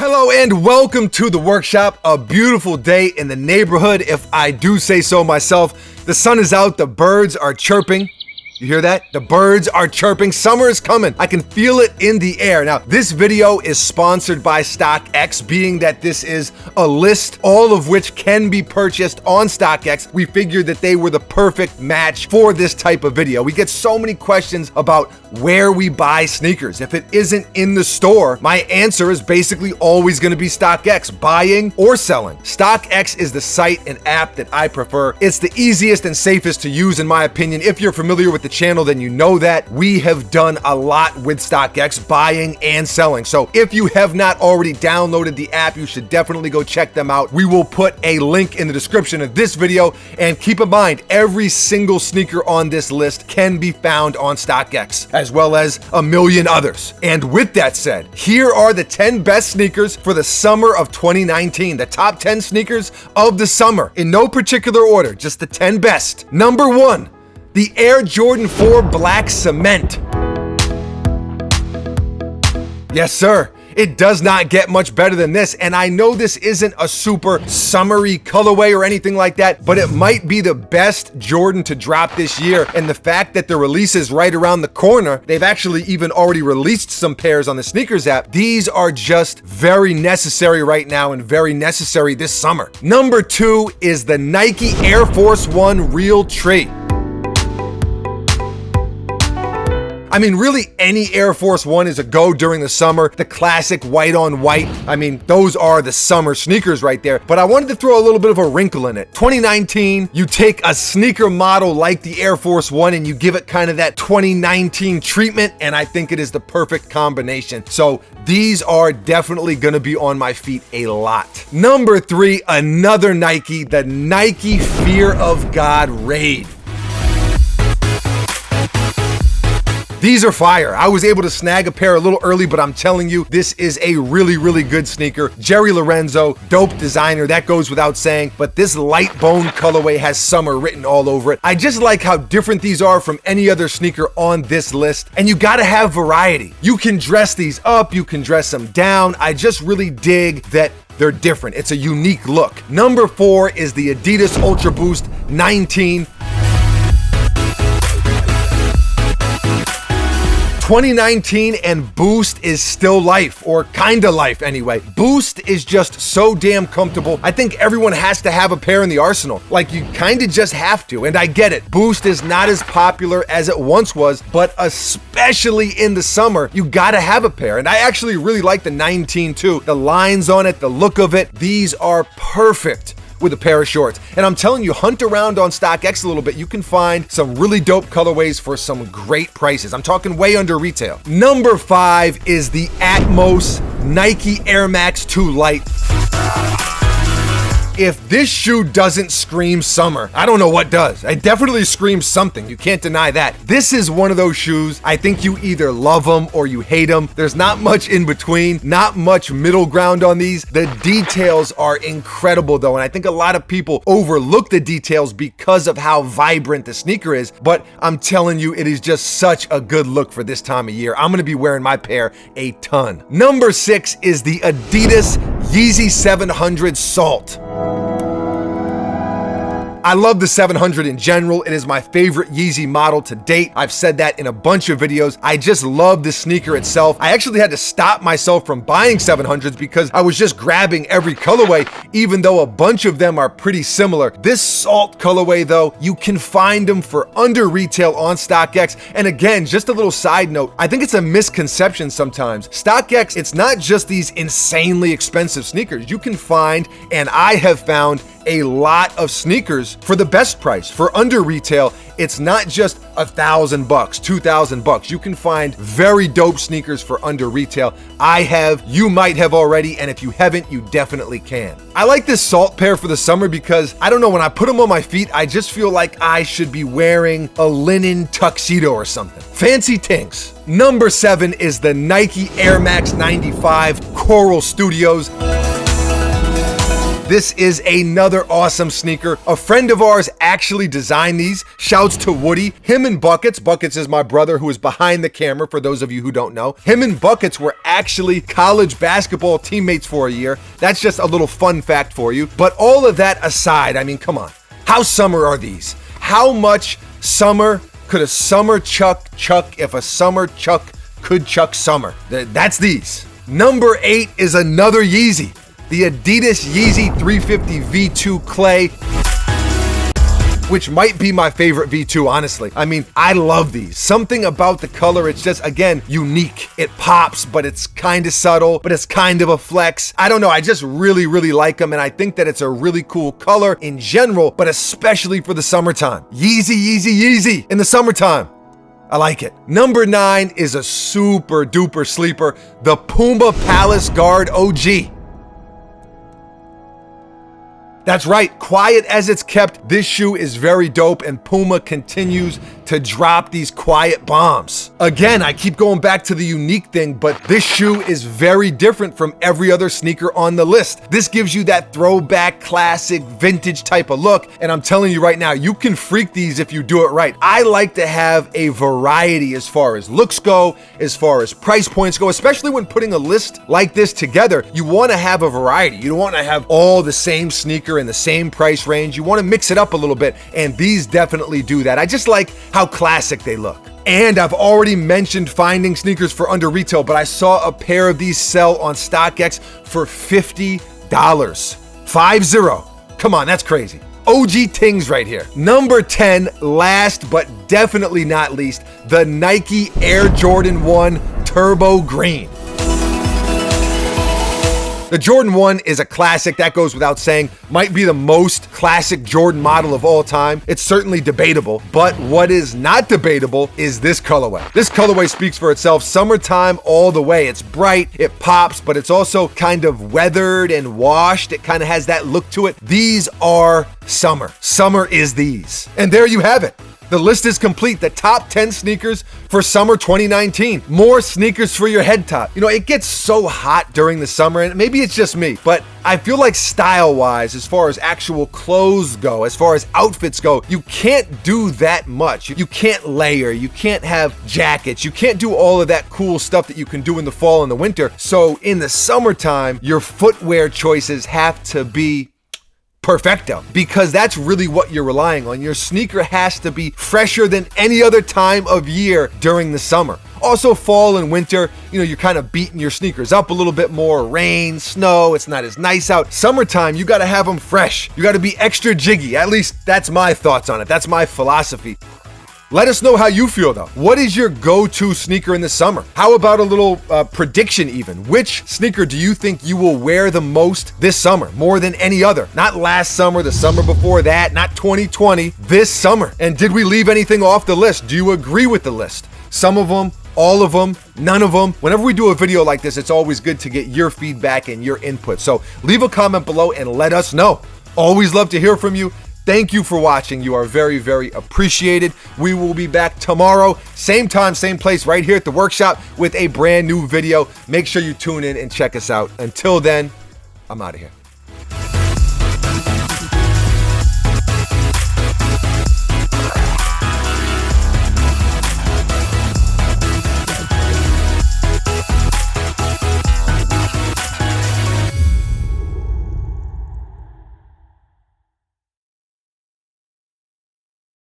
Hello and welcome to the workshop. A beautiful day in the neighborhood, if I do say so myself. The sun is out, the birds are chirping. You hear that? The birds are chirping. Summer is coming. I can feel it in the air. Now, this video is sponsored by StockX, being that this is a list, all of which can be purchased on StockX. We figured that they were the perfect match for this type of video. We get so many questions about where we buy sneakers. If it isn't in the store, my answer is basically always going to be StockX, buying or selling. StockX is the site and app that I prefer. It's the easiest and safest to use, in my opinion. If you're familiar with the channel, then you know that we have done a lot with StockX, buying and selling. So if you have not already downloaded the app, you should definitely go check them out. We will put a link in the description of this video, and keep in mind, every single sneaker on this list can be found on StockX, as well as a million others. And with that said, here are the 10 best sneakers for the summer of 2019, the top 10 sneakers of the summer, in no particular order, just the 10 best. Number 1, the Air Jordan 4 Black Cement. Yes, sir. It does not get much better than this, and I know this isn't a super summery colorway or anything like that, but it might be the best Jordan to drop this year, and the fact that the release is right around the corner, they've actually even already released some pairs on the sneakers app. These are just very necessary right now and very necessary this summer. Number 2 is the Nike Air Force 1 Real Tree. I mean, really any Air Force 1 is a go during the summer. The classic white on white. I mean, those are the summer sneakers right there. But I wanted to throw a little bit of a wrinkle in it. 2019, you take a sneaker model like the Air Force 1 and you give it kind of that 2019 treatment, and I think it is the perfect combination. So these are definitely gonna be on my feet a lot. Number 3, another Nike, the Nike Fear of God Rave. These are fire. I was able to snag a pair a little early, but I'm telling you, this is a really, really good sneaker. Jerry Lorenzo, dope designer, that goes without saying, but this light bone colorway has summer written all over it. I just like how different these are from any other sneaker on this list, and you gotta have variety. You can dress these up, you can dress them down. I just really dig that they're different. It's a unique look. Number 4 is the Adidas Ultra Boost 19. 2019 and Boost is still life, or kinda life anyway. Boost is just so damn comfortable. I think everyone has to have a pair in the arsenal. Like, you kinda just have to, and I get it. Boost is not as popular as it once was, but especially in the summer, you gotta have a pair. And I actually really like the 19 too. The lines on it, the look of it, these are perfect with a pair of shorts. And I'm telling you, hunt around on StockX a little bit. You can find some really dope colorways for some great prices. I'm talking way under retail. Number 5 is the Atmos Nike Air Max 2 Lite. If this shoe doesn't scream summer, I don't know what does. It definitely screams something. You can't deny that. This is one of those shoes, I think you either love them or you hate them. There's not much in between, not much middle ground on these. The details are incredible though, and I think a lot of people overlook the details because of how vibrant the sneaker is, but I'm telling you, it is just such a good look for this time of year. I'm gonna be wearing my pair a ton. Number 6 is the Adidas Yeezy 700 Salt. I love the 700 in general. It is my favorite Yeezy model to date. I've said that in a bunch of videos. I just love the sneaker itself. I actually had to stop myself from buying 700s because I was just grabbing every colorway, even though a bunch of them are pretty similar. This Salt colorway though, you can find them for under retail on StockX. And again, just a little side note, I think it's a misconception sometimes. StockX, it's not just these insanely expensive sneakers. You can find, and I have found, a lot of sneakers for the best price, for under retail. It's not just $1,000, $2,000. You can find very dope sneakers for under retail. I have, you might have already, and if you haven't, you definitely can. I like this Salt pair for the summer because, I don't know, when I put them on my feet, I just feel like I should be wearing a linen tuxedo or something. Fancy tinks. Number 7 is the Nike Air Max 95 Coral Studios. This is another awesome sneaker. A friend of ours actually designed these. Shouts to Woody. Him and Buckets. Buckets is my brother who is behind the camera, for those of you who don't know. Him and Buckets were actually college basketball teammates for a year. That's just a little fun fact for you. But all of that aside, I mean, come on. How summer are these? How much summer could a summer chuck if a summer chuck could chuck summer? That's these. Number 8 is another Yeezy. The Adidas Yeezy 350 V2 Clay, which might be my favorite V2, honestly. I mean, I love these. Something about the color, it's just, again, unique. It pops, but it's kind of subtle, but it's kind of a flex. I don't know, I just really, really like them, and I think that it's a really cool color in general, but especially for the summertime. Yeezy, Yeezy, Yeezy in the summertime. I like it. Number 9 is a super duper sleeper, the Puma Palace Guard OG. That's right, quiet as it's kept, this shoe is very dope, and Puma continues to drop these quiet bombs. Again, I keep going back to the unique thing, but this shoe is very different from every other sneaker on the list. This gives you that throwback, classic, vintage type of look, and I'm telling you right now, you can freak these if you do it right. I like to have a variety as far as looks go, as far as price points go, especially when putting a list like this together. You want to have a variety. You don't want to have all the same sneaker in the same price range. You want to mix it up a little bit, and these definitely do that. I just like how classic they look. And I've already mentioned finding sneakers for under retail, but I saw a pair of these sell on StockX for $50. 50. Come on, that's crazy. OG Tings right here. Number 10, last but definitely not least, the Nike Air Jordan 1 Turbo Green. The Jordan 1 is a classic, that goes without saying. Might be the most classic Jordan model of all time. It's certainly debatable, but what is not debatable is this colorway. This colorway speaks for itself. Summertime all the way. It's bright, it pops, but it's also kind of weathered and washed. It kind of has that look to it. These are summer. Summer is these. And there you have it. The list is complete. The top 10 sneakers for summer 2019. More sneakers for your head top. You know, it gets so hot during the summer, and maybe it's just me, but I feel like style-wise, as far as actual clothes go, as far as outfits go, you can't do that much. You can't layer, you can't have jackets, you can't do all of that cool stuff that you can do in the fall and the winter. So in the summertime, your footwear choices have to be perfecto, because that's really what you're relying on. Your sneaker has to be fresher than any other time of year during the summer. Also, fall and winter, you know, you're kind of beating your sneakers up a little bit more. Rain, snow, it's not as nice out. Summertime, you got to have them fresh. You got to be extra jiggy. At least that's my thoughts on it. That's my philosophy. Let us know how you feel though. What is your go-to sneaker in the summer? How about a little prediction even? Which sneaker do you think you will wear the most this summer, more than any other? Not last summer, the summer before that, not 2020, this summer. And did we leave anything off the list? Do you agree with the list? Some of them, all of them, none of them. Whenever we do a video like this, it's always good to get your feedback and your input. So leave a comment below and let us know. Always love to hear from you. Thank you for watching. You are very, very appreciated. We will be back tomorrow, same time, same place, right here at the workshop with a brand new video. Make sure you tune in and check us out. Until then, I'm out of here.